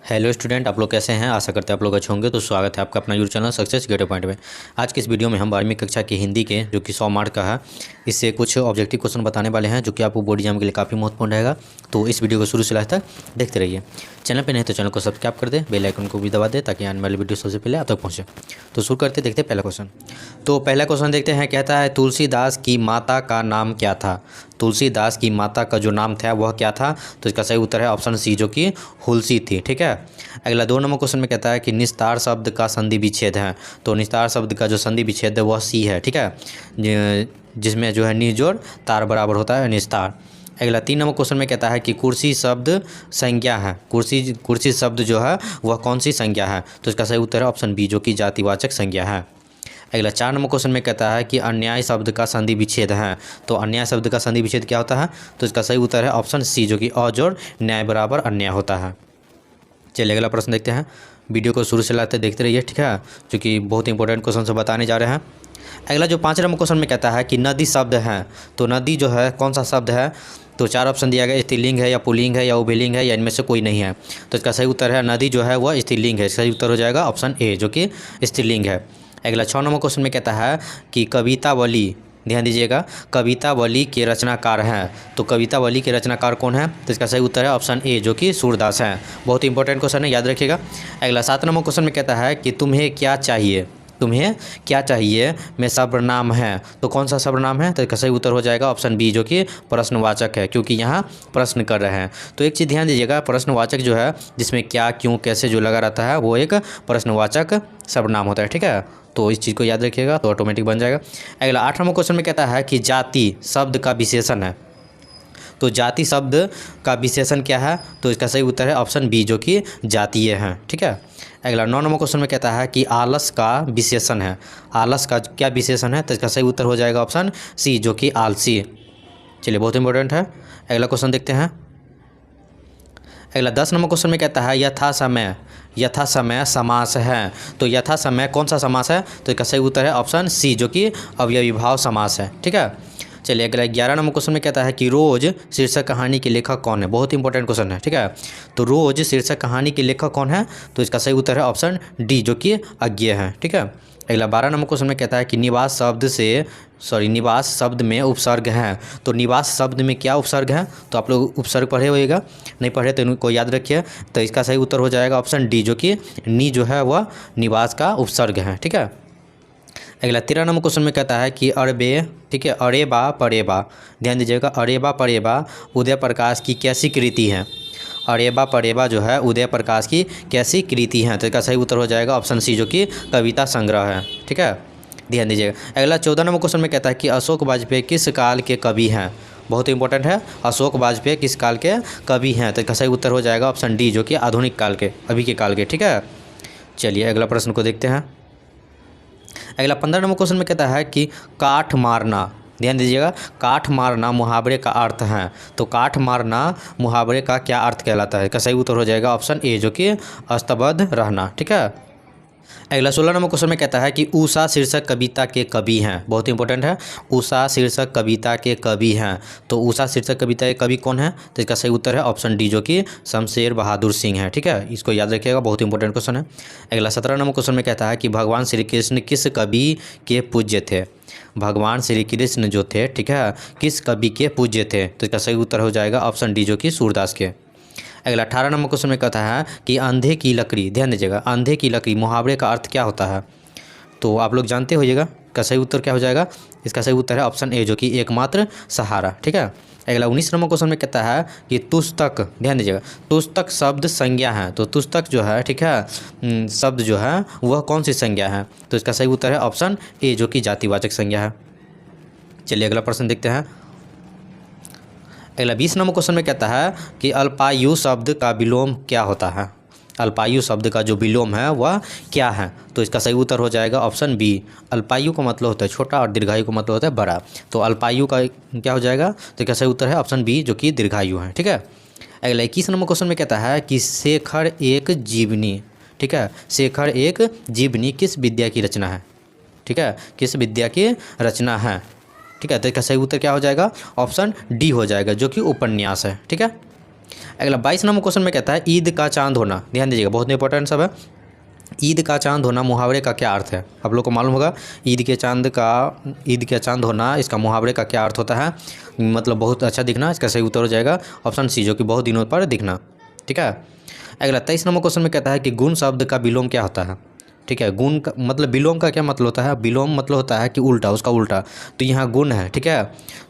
Hello student, आप लोग कैसे हैं। आशा करते हैं आप लोग अच्छे होंगे। तो स्वागत है आपका अपना YouTube channel success get point में। आज की इस वीडियो में हम 12वीं कक्षा की हिंदी के जो कि 100 मार्क का है, इससे कुछ ऑब्जेक्टिव क्वेश्चन बताने वाले हैं जो कि आपको बोर्ड एग्जाम के लिए काफ़ी महत्वपूर्ण रहेगा। तो इस वीडियो को शुरू से लास्ट तक देखते रहिए। चैनल पर नहीं तो चैनल को सब्सक्राइब कर दे, बेल आइकन को भी दबा दे ताकि आने वाली वीडियो सबसे पहले आप तक पहुँचे। तो शुरू करते देखते पहला क्वेश्चन। तो पहला क्वेश्चन देखते हैं। कहता है तुलसीदास की माता का नाम क्या था। तुलसीदास की माता का जो नाम था वह क्या था। तो इसका सही उत्तर है ऑप्शन सी जो कि हुलसी थी। ठीक है। अगला 2 नंबर क्वेश्चन में कहता है कि निस्तार शब्द का संधि विच्छेद है। तो निस्तार शब्द का जो संधि विच्छेद है वह सी है। ठीक है, जिसमें जो है निजोड़ तार बराबर होता है निस्तार। अगला 3 नंबर क्वेश्चन में कहता है कि कुर्सी शब्द संज्ञा है। कुर्सी शब्द जो है वह कौन सी संज्ञा है। तो इसका सही उत्तर है ऑप्शन बी जो कि जातिवाचक संज्ञा है। अगला 4 नंबर क्वेश्चन में कहता है कि अन्याय शब्द का संधि विच्छेद है। तो अन्याय शब्द का संधि विच्छेद क्या होता है। तो इसका सही उत्तर है ऑप्शन सी जो कि अजोड़ न्याय बराबर अन्याय होता है। चलिए अगला प्रश्न देखते हैं। वीडियो को शुरू से लाते देखते रहिए। ठीक है, जो कि बहुत इंपॉर्टेंट क्वेश्चन से बताने जा रहे हैं। अगला जो 5 नंबर क्वेश्चन में कहता है कि नदी शब्द है। तो नदी जो है कौन सा शब्द है। तो 4 ऑप्शन दिया गया, स्त्रीलिंग है या पुल्लिंग है या उभयलिंग है या इनमें से कोई नहीं है। तो इसका सही उत्तर है नदी जो है वह स्त्रीलिंग है। सही उत्तर हो जाएगा ऑप्शन ए जो कि स्त्रीलिंग है। अगला 6 नंबर क्वेश्चन में कहता है कि कवितावली, ध्यान दीजिएगा, कवितावली के रचनाकार हैं। तो कवितावली के रचनाकार कौन है। तो इसका सही उत्तर है ऑप्शन ए जो कि सूरदास हैं। बहुत इंपॉर्टेंट क्वेश्चन है, याद रखिएगा। अगला 7 नंबर क्वेश्चन में कहता है कि तुम्हें क्या चाहिए। तुम्हें क्या चाहिए में सर्वनाम है। तो कौन सा सर्वनाम है। तो इसका सही उत्तर हो जाएगा ऑप्शन बी जो कि प्रश्नवाचक है, क्योंकि यहाँ प्रश्न कर रहे हैं। तो एक चीज़ ध्यान दीजिएगा, प्रश्नवाचक जो है जिसमें क्या क्यों कैसे जो लगा रहता है वो एक प्रश्नवाचक सर्वनाम होता है। ठीक है, तो इस चीज़ को याद रखिएगा तो ऑटोमेटिक बन जाएगा। अगला 8 नंबर क्वेश्चन में कहता है कि जाति शब्द का विशेषण है। तो जाति शब्द का विशेषण क्या है। तो इसका सही उत्तर है ऑप्शन बी जो कि जातीय है। ठीक है। अगला 9 नंबर क्वेश्चन में कहता है कि आलस का विशेषण है। आलस का क्या विशेषण है। तो इसका सही उत्तर हो जाएगा ऑप्शन सी जो कि आलसी। चलिए बहुत इंपॉर्टेंट है। अगला क्वेश्चन देखते हैं। अगला 10 नंबर क्वेश्चन में कहता है यथा समय समास है। तो यथा समय कौन सा समास है। तो इसका सही उत्तर है ऑप्शन सी जो कि अव्ययीभाव समास है। ठीक है। चलिए अगला 11 नंबर क्वेश्चन में कहता है कि रोज शीर्षक कहानी के लेखक कौन है। बहुत इंपॉर्टेंट क्वेश्चन है। ठीक है, तो रोज शीर्षक कहानी के लेखक कौन है। तो इसका सही उत्तर है ऑप्शन डी जो कि अज्ञेय है। ठीक है। अगला 12 नंबर क्वेश्चन में कहता है कि निवास शब्द में उपसर्ग हैं। तो निवास शब्द में क्या उपसर्ग है। तो आप लोग उपसर्ग पढ़े होइएगा, नहीं पढ़े तो इनको याद रखिए। तो इसका सही उत्तर हो जाएगा ऑप्शन डी जो कि नी जो है वह निवास का उपसर्ग है। ठीक है। अगला 13 नंबर क्वेश्चन में कहता है कि अरबे, ठीक है, अरेबा परेबा, ध्यान दीजिएगा, अरेबा परेबा उदय प्रकाश की कैसी कृति है। अरेबा परेबा जो है उदय प्रकाश की कैसी कृति है। तो इसका सही उत्तर हो जाएगा ऑप्शन सी जो कि कविता संग्रह है। ठीक है, ध्यान दीजिएगा। अगला 14 नंबर क्वेश्चन में कहता है कि अशोक वाजपेयी किस काल के कवि हैं। बहुत इंपॉर्टेंट है, अशोक वाजपेयी किस काल के कवि हैं। तो इसका सही उत्तर हो जाएगा ऑप्शन डी जो कि आधुनिक काल के, अभी के काल के। ठीक है। चलिए अगला प्रश्न को देखते हैं। अगला 15 नंबर क्वेश्चन में कहता है कि काठ मारना, ध्यान दीजिएगा, काठ मारना मुहावरे का अर्थ है। तो काठ मारना मुहावरे का क्या अर्थ कहलाता है। इसका सही उत्तर हो जाएगा ऑप्शन ए जो कि अस्तबद्ध रहना। ठीक है। अगला 16 नंबर क्वेश्चन में कहता है कि उषा शीर्षक कविता के कवि हैं। बहुत इंपॉर्टेंट है, उषा शीर्षक कविता के कवि हैं। तो उषा शीर्षक कविता के कवि कौन है। तो इसका सही उत्तर है ऑप्शन डी जो कि शमशेर बहादुर सिंह है। ठीक है, इसको याद रखिएगा, बहुत इंपॉर्टेंट क्वेश्चन है। अगला 17 नंबर क्वेश्चन में कहता है कि भगवान श्री कृष्ण किस कवि के पूज्य थे। भगवान श्री कृष्ण जो थे, ठीक है, किस कवि के पूज्य थे। तो इसका सही उत्तर हो जाएगा ऑप्शन डी जो कि सूरदास के। अगला 18 नंबर क्वेश्चन में कहता है कि अंधे की लकड़ी, ध्यान दीजिएगा, अंधे की लकड़ी मुहावरे का अर्थ क्या होता है। तो आप लोग जानते होइएगा, का सही उत्तर क्या हो जाएगा। इसका सही उत्तर है ऑप्शन ए जो कि एकमात्र सहारा। ठीक है। अगला 19 नंबर क्वेश्चन में कहता है कि तुस्तक, ध्यान दीजिएगा, तुस्तक शब्द संज्ञा है। तो तुस्तक जो है, ठीक है, शब्द जो है वह कौन सी संज्ञा है। तो इसका सही उत्तर है ऑप्शन ए जो कि जातिवाचक संज्ञा है। चलिए अगला प्रश्न देखते हैं। अगला 20 नंबर क्वेश्चन में कहता है कि अल्पायु शब्द का विलोम क्या होता है। अल्पायु शब्द का जो विलोम है वह क्या है। तो इसका सही उत्तर हो जाएगा ऑप्शन बी। अल्पायु का मतलब होता है छोटा और दीर्घायु का मतलब होता है बड़ा। तो अल्पायु का क्या हो जाएगा। तो इसका सही उत्तर है ऑप्शन बी जो कि दीर्घायु है। ठीक है। अगला 21 नंबर क्वेश्चन में कहता है कि शेखर एक जीवनी, ठीक है, शेखर एक जीवनी किस विद्या की रचना है। ठीक है, किस विद्या की रचना है। ठीक है, तो इसका सही उत्तर क्या हो जाएगा, ऑप्शन डी हो जाएगा जो कि उपन्यास है। ठीक है, अगला 22 नंबर क्वेश्चन में कहता है ईद का चांद होना, ध्यान दीजिएगा बहुत इंपॉर्टेंट सब है। ईद का चांद होना मुहावरे का क्या अर्थ है? आप लोग को मालूम होगा ईद के चांद होना, इसका मुहावरे का क्या अर्थ होता है? मतलब बहुत अच्छा दिखना। इसका सही उत्तर हो जाएगा ऑप्शन सी, जो कि बहुत दिनों पर दिखना। ठीक है। अगला 23 नंबर क्वेश्चन में कहता है कि गुण शब्द का विलोम क्या होता है? ठीक है, गुण का मतलब विलोम का क्या मतलब होता है? विलोम मतलब होता है कि उल्टा, उसका उल्टा। तो यहाँ गुण है, ठीक है,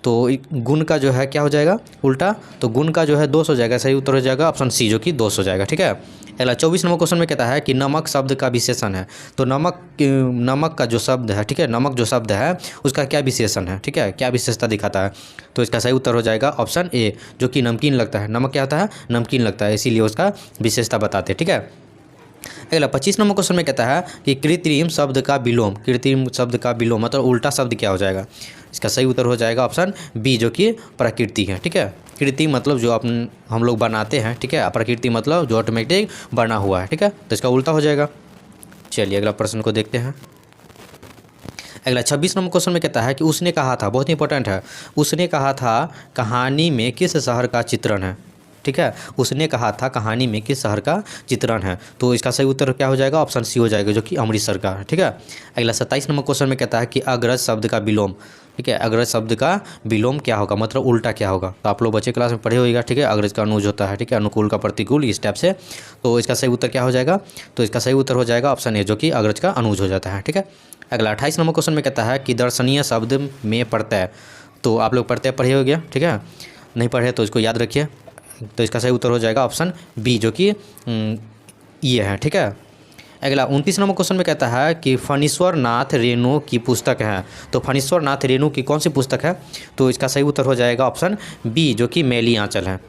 तो गुण का जो है क्या हो जाएगा? उल्टा। तो गुण का जो है दोष हो जाएगा, सही उत्तर हो जाएगा ऑप्शन सी, जो कि दोष हो जाएगा। ठीक है। अगला 24 नंबर क्वेश्चन में कहता है कि नमक शब्द का विशेषण है। तो नमक का जो शब्द है, ठीक है, नमक जो शब्द है उसका क्या विशेषण है? ठीक है, क्या विशेषता दिखाता है? तो इसका सही उत्तर हो जाएगा ऑप्शन ए, जो कि नमकीन लगता है। नमक क्या होता है? नमकीन लगता है, इसीलिए उसका विशेषता बताते हैं। ठीक है। अगला 25 नंबर क्वेश्चन में कहता है कि कृत्रिम शब्द का विलोम, कृत्रिम शब्द का विलोम मतलब उल्टा शब्द क्या हो जाएगा? इसका सही उत्तर हो जाएगा ऑप्शन बी, जो कि प्रकृति है। ठीक है। कृत्रिम मतलब जो हम लोग बनाते हैं, ठीक है, प्रकृति मतलब जो ऑटोमेटिक बना हुआ है। ठीक है, तो इसका उल्टा हो जाएगा। चलिए अगला प्रश्न को देखते हैं। अगला 26 नंबर क्वेश्चन में कहता है कि उसने कहा था, बहुत इंपॉर्टेंट है, उसने कहा था कहानी में किस शहर का चित्रण है? ठीक है, उसने कहा था कहानी में किस शहर का चित्रण है? तो इसका सही उत्तर क्या हो जाएगा? ऑप्शन सी हो जाएगा, जो कि अमृतसर का है। ठीक है। अगला 27 नंबर क्वेश्चन में कहता है कि अग्रज शब्द का विलोम, ठीक है, अग्रज शब्द का विलोम क्या होगा, मतलब उल्टा क्या होगा? तो आप लोग बच्चे क्लास में पढ़े होगा। ठीक है, अग्रज का अनुज होता है, ठीक है, अनुकूल का प्रतिकूल, इस टाइप से। तो इसका सही उत्तर क्या हो जाएगा? तो इसका सही उत्तर हो जाएगा ऑप्शन ए, जो कि अग्रज का अनुज हो जाता है। ठीक है। अगला 28 नंबर क्वेश्चन में कहता है कि दर्शनीय शब्द में प्रत्यय। तो आप लोग प्रत्यय पढ़े हो गया, ठीक है, नहीं पढ़े तो इसको याद रखिए। तो इसका सही उत्तर हो जाएगा ऑप्शन बी, जो कि ये है। ठीक है। अगला 29 नंबर क्वेश्चन में कहता है कि फणीश्वर नाथ रेणु की पुस्तक है। तो फणीश्वर नाथ रेणु की कौन सी पुस्तक है? तो इसका सही उत्तर हो जाएगा ऑप्शन बी, जो कि मैली आंचल है।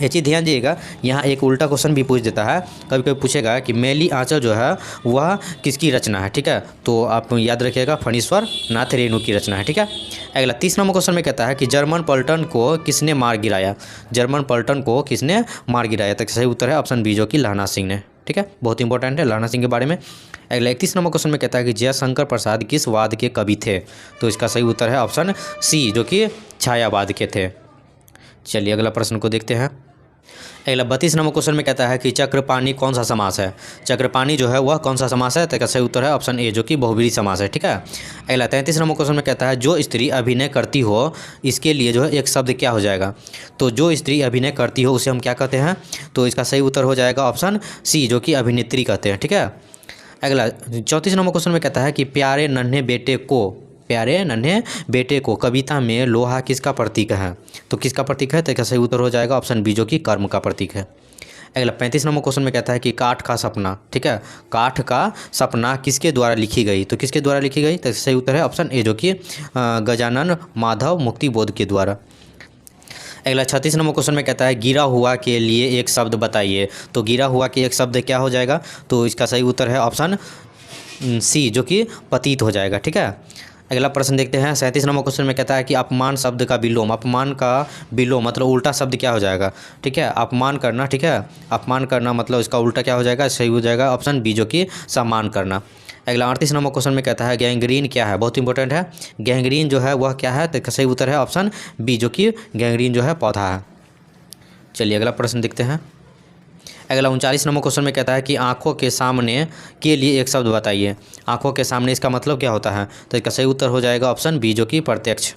ये चीज़ ध्यान दीजिएगा, यहाँ एक उल्टा क्वेश्चन भी पूछ देता है, कभी कभी पूछेगा कि मैली आंचल जो है वह किसकी रचना है? ठीक है, तो आप याद रखिएगा फणीश्वर नाथ रेणु की रचना है। ठीक है। अगला 30 नंबर क्वेश्चन में कहता है कि जर्मन पलटन को किसने मार गिराया? जर्मन पलटन को किसने मार गिराया? तो सही उत्तर है ऑप्शन बी, जो कि लहना सिंह ने। ठीक है, बहुत इंपॉर्टेंट है लहना सिंह के बारे में। अगला 31 नंबर क्वेश्चन में कहता है कि जयशंकर प्रसाद किस वाद के कवि थे? तो इसका सही उत्तर है ऑप्शन सी, जो कि छायावाद के थे। चलिए अगला प्रश्न को देखते हैं। अगला 32 नंबर क्वेश्चन में कहता है कि चक्रपाणी कौन सा समास है? चक्रपाणी जो है वह कौन सा समास है? तो इसका सही उत्तर है ऑप्शन ए, जो कि बहुब्रीहि समास है। ठीक है। अगला 33 नंबर क्वेश्चन में कहता है जो स्त्री अभिनय करती हो, इसके लिए जो है एक शब्द क्या हो जाएगा? तो जो स्त्री अभिनय करती हो उसे हम क्या कहते हैं? तो इसका सही उत्तर हो जाएगा ऑप्शन सी, जो कि अभिनेत्री कहते हैं। ठीक है। अगला 34 नंबर क्वेश्चन में कहता है कि प्यारे नन्हे बेटे को कविता में लोहा किसका प्रतीक है? तो किसका प्रतीक है? तो इसका सही उत्तर हो जाएगा ऑप्शन बी, जो कि कर्म का प्रतीक है। अगला 35 नंबर क्वेश्चन में कहता है कि काठ का सपना, ठीक है, काठ का सपना किसके द्वारा लिखी गई? तो किसके द्वारा लिखी गई? तो सही उत्तर है ऑप्शन ए, जो कि गजानन माधव मुक्तिबोध के द्वारा। अगला 36 नंबर क्वेश्चन में कहता है गिरा हुआ के लिए एक शब्द बताइए। तो गिरा हुआ के एक शब्द क्या हो जाएगा? तो इसका सही उत्तर है ऑप्शन सी, जो कि पतित हो जाएगा। ठीक है। अगला प्रश्न देखते हैं। 37 नंबर क्वेश्चन में कहता है कि अपमान शब्द का विलोम, अपमान का विलोम मतलब उल्टा शब्द क्या हो जाएगा? ठीक है, अपमान करना, ठीक है, अपमान करना मतलब इसका उल्टा क्या हो जाएगा? सही हो जाएगा ऑप्शन बी, जो कि सम्मान करना। अगला 38 नंबर क्वेश्चन में कहता है गैंग्रीन क्या है? बहुत इंपॉर्टेंट है, गैंग्रीन जो है वह क्या है? तो सही उत्तर है ऑप्शन बी, जो कि गैंग्रीन जो है पौधा है। चलिए अगला प्रश्न देखते हैं। अगला 39 नंबर क्वेश्चन में कहता है कि आँखों के सामने के लिए एक शब्द बताइए। आँखों के सामने इसका मतलब क्या होता है? तो इसका सही उत्तर हो जाएगा ऑप्शन बी, जो कि प्रत्यक्ष।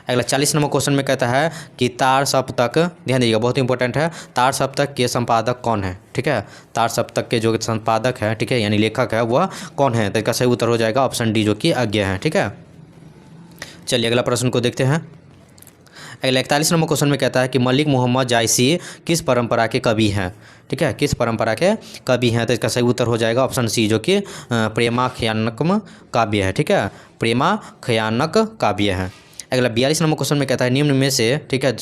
अगला 40 नंबर क्वेश्चन में कहता है कि तार सप्तक, ध्यान दीजिएगा बहुत इंपॉर्टेंट है, तार सप्तक के संपादक कौन है? ठीक है, तार सप्तक के जो संपादक है, ठीक है, यानी लेखक है, वह कौन है? तो इसका सही उत्तर हो जाएगा ऑप्शन डी, जो कि अज्ञ है। ठीक है। चलिए अगला प्रश्न को देखते हैं। अगला 41 नंबर क्वेश्चन में कहता है कि मलिक मोहम्मद जायसी किस परंपरा के कवि हैं? ठीक है, किस परंपरा के कवि हैं? तो इसका सही उत्तर हो जाएगा ऑप्शन सी, जो कि प्रेमाख्यानकम काव्य है। ठीक है, प्रेमाख्यानक काव्य है। अगला 42 नंबर क्वेश्चन में कहता है निम्न में से, ठीक है,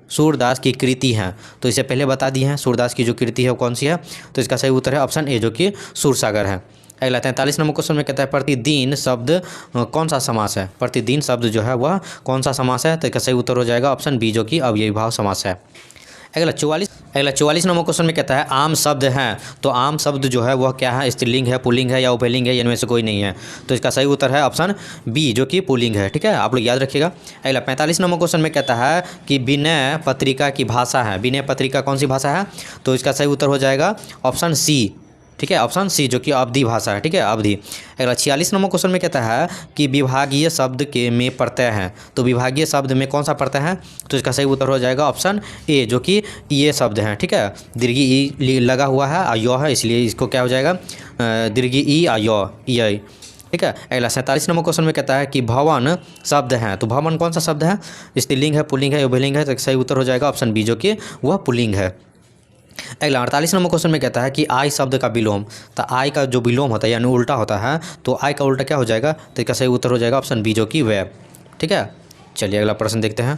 सूरदास की कृति है। तो इसे पहले बता दी है, सूरदास की जो कृति है वो कौन सी है? तो इसका सही उत्तर है ऑप्शन ए, जो कि सूरसागर है। अगला 43 नंबर क्वेश्चन में कहता है प्रतिदिन शब्द कौन सा समास है? प्रतिदिन शब्द जो है वह कौन सा समास है? तो इसका सही उत्तर हो जाएगा ऑप्शन बी, जो कि अव्ययीभाव समास है। अगला 44 नंबर क्वेश्चन में कहता है आम शब्द हैं, तो आम शब्द जो है वह क्या है, स्त्रीलिंग है, पुल्लिंग है या उभयलिंग है, इनमें से कोई नहीं है। तो इसका सही उत्तर है ऑप्शन बी जो कि पुल्लिंग है। ठीक है, आप लोग याद रखिएगा। अगला 45 नंबर क्वेश्चन में कहता है कि विनय पत्रिका की भाषा है, विनय पत्रिका कौन सी भाषा है, तो इसका सही उत्तर हो जाएगा ऑप्शन सी। ठीक है, ऑप्शन सी जो कि अवधि भाषा है। ठीक है, अवधि। अगला 46 नंबर क्वेश्चन में कहता है कि विभागीय शब्द के में प्रत्यय हैं, तो विभागीय शब्द में कौन सा प्रत्यय है, तो इसका सही उत्तर हो जाएगा ऑप्शन ए जो कि ये शब्द हैं। ठीक है, दीर्घी ई लगा हुआ है और यो है, इसलिए इसको क्या हो जाएगा, दीर्घी ई और यो ई। ठीक है, अगला 47 नंबर क्वेश्चन में कहता है कि भवन शब्द हैं, तो भवन कौन सा शब्द है, स्त्रीलिंग है, पुल्लिंग है, उभयलिंग है, तो सही उत्तर हो जाएगा ऑप्शन बी जो कि वह पुल्लिंग है। अगला 48 नंबर क्वेश्चन में कहता है कि आई शब्द का विलोम, तो आई का जो विलोम होता है यानी उल्टा होता है, तो आई का उल्टा क्या हो जाएगा, तो इसका सही उत्तर हो जाएगा ऑप्शन बी जो कि वह। ठीक है, चलिए अगला प्रश्न देखते हैं।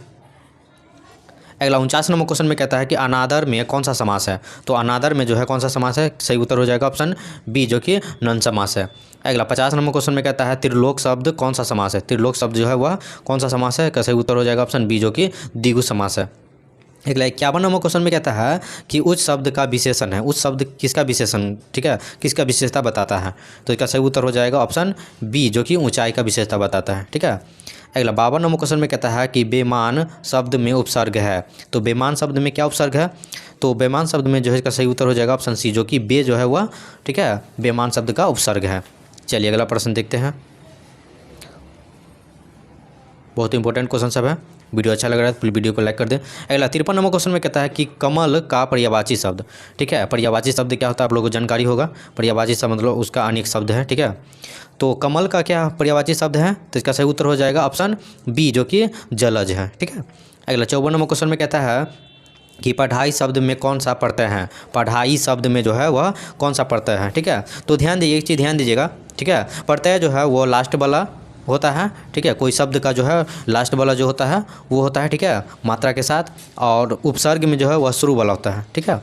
अगला 49 नंबर क्वेश्चन में कहता है कि अनादर में कौन सा समास है, तो अनादर में जो है कौन सा समास है, सही उत्तर हो जाएगा ऑप्शन बी जो कि नन समास है। अगला 50 नंबर क्वेश्चन में कहता है त्रिलोक शब्द कौन सा समास है, त्रिलोक शब्द जो है वह कौन सा समास है, सही उत्तर हो जाएगा ऑप्शन बी जो कि द्विगु समास है। अगला 51 नंबर क्वेश्चन में कहता है कि उच्च शब्द का विशेषण है, उच्च शब्द किसका विशेषण, ठीक है, किसका विशेषता बताता है, तो इसका सही उत्तर हो जाएगा ऑप्शन बी जो कि ऊंचाई का विशेषता बताता है। ठीक है, अगला 52 नंबर क्वेश्चन में कहता है कि बेमान शब्द में उपसर्ग है, तो बेमान शब्द में क्या उपसर्ग है, तो बेमान शब्द में जो है इसका सही उत्तर हो जाएगा ऑप्शन सी जो कि बे जो है वह, ठीक है, बेमान शब्द का उपसर्ग है। चलिए अगला प्रश्न देखते हैं, बहुत इंपॉर्टेंट क्वेश्चन सब है। वीडियो अच्छा लग रहा है तो वीडियो को लाइक कर दें। अगला 53 नंबर क्वेश्चन में कहता है कि कमल का पर्यायवाची शब्द, ठीक है, पर्यायवाची शब्द क्या होता है आप लोगों को जानकारी होगा, पर्यायवाची शब्द मतलब उसका अनेक शब्द है। ठीक है, तो कमल का क्या पर्यायवाची शब्द है, तो इसका सही उत्तर हो जाएगा ऑप्शन बी जो कि जलज है। ठीक है, अगला 54 नंबर क्वेश्चन में कहता है कि पढ़ाई शब्द में कौन सा प्रत्यय है, पढ़ाई शब्द में जो है वह कौन सा प्रत्यय है। ठीक है, तो ध्यान दीजिए, एक चीज़ ध्यान दीजिएगा। ठीक है, प्रत्यय जो है वो लास्ट वाला होता है। ठीक है, कोई शब्द का जो है लास्ट वाला जो होता है वो होता है, ठीक है, मात्रा के साथ, और उपसर्ग में जो है वह शुरू वाला होता है। ठीक है,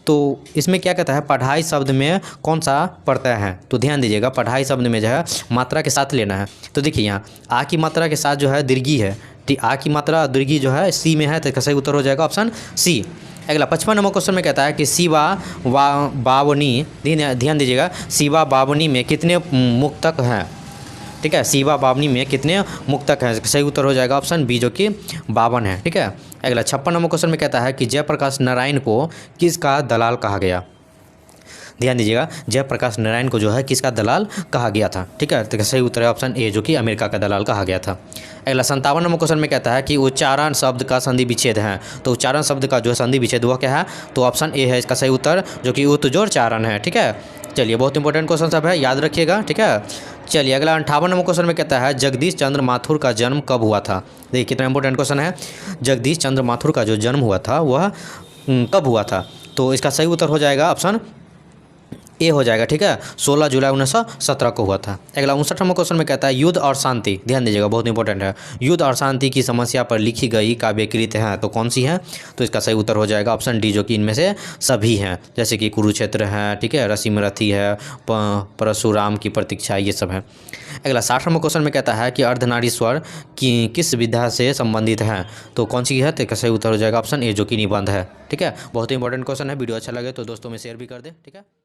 तो इसमें क्या कहता है पढ़ाई शब्द में कौन सा प्रत्यय है, तो ध्यान दीजिएगा, पढ़ाई शब्द में जो है मात्रा के साथ लेना है। तो देखिए यहाँ आ की मात्रा के साथ जो है दीर्घी है, आ की मात्रा दीर्घी जो है सी में है, तो इसका सही उत्तर हो जाएगा ऑप्शन सी। अगला 55 नंबर क्वेश्चन में कहता है कि शिवा बावनी, ध्यान दीजिएगा, शिवा बावनी में कितने मुक्तक हैं। ठीक है, शिवा बावनी में कितने मुक्तक हैं, सही उत्तर हो जाएगा ऑप्शन बी जो कि 52 है। ठीक है, अगला 56 नंबर क्वेश्चन में कहता है कि जयप्रकाश नारायण को किसका दलाल कहा गया, ध्यान दीजिएगा, जयप्रकाश नारायण को जो है किसका दलाल कहा गया था। ठीक है, तो सही उत्तर है ऑप्शन ए जो कि अमेरिका का दलाल कहा गया था। अगला 57 नंबर क्वेश्चन में कहता है कि उच्चारण शब्द का संधि विच्छेद है, तो उच्चारण शब्द का जो है संधि विच्छेद वह क्या है, तो ऑप्शन ए है इसका सही उत्तर जो कि उत्तजोड़ चारण है। ठीक है, चलिए बहुत इंपॉर्टेंट क्वेश्चन सब है, याद रखिएगा। ठीक है, चलिए अगला 58 नंबर क्वेश्चन में कहता है जगदीश चंद्र माथुर का जन्म कब हुआ था, देखिए कितना इंपॉर्टेंट क्वेश्चन है, जगदीश चंद्र माथुर का जो जन्म हुआ था वह कब हुआ था, तो इसका सही उत्तर हो जाएगा ऑप्शन ए हो जाएगा। ठीक है, 16 जुलाई 1917 को हुआ था। अगला 59 नंबर क्वेश्चन में कहता है युद्ध और शांति, ध्यान दीजिएगा बहुत इंपॉर्टेंट है, युद्ध और शांति की समस्या पर लिखी गई काव्यकृत है, तो कौन सी है, तो इसका सही उत्तर हो जाएगा ऑप्शन डी जो कि इनमें से सभी हैं, जैसे कि कुरुक्षेत्र है, ठीक है, रसीमरथी है, परशुराम की प्रतीक्षा, ये सब है। अगला 60 नंबर क्वेश्चन में कहता है कि अर्धनारीश्वर की किस विधा से संबंधित है, तो कौन सी है, तो इसका सही उत्तर हो जाएगा ऑप्शन ए जो कि निबंध है। ठीक है, बहुत ही इंपॉर्टेंट क्वेश्चन है, वीडियो अच्छा लगे तो दोस्तों में शेयर भी कर दें। ठीक है।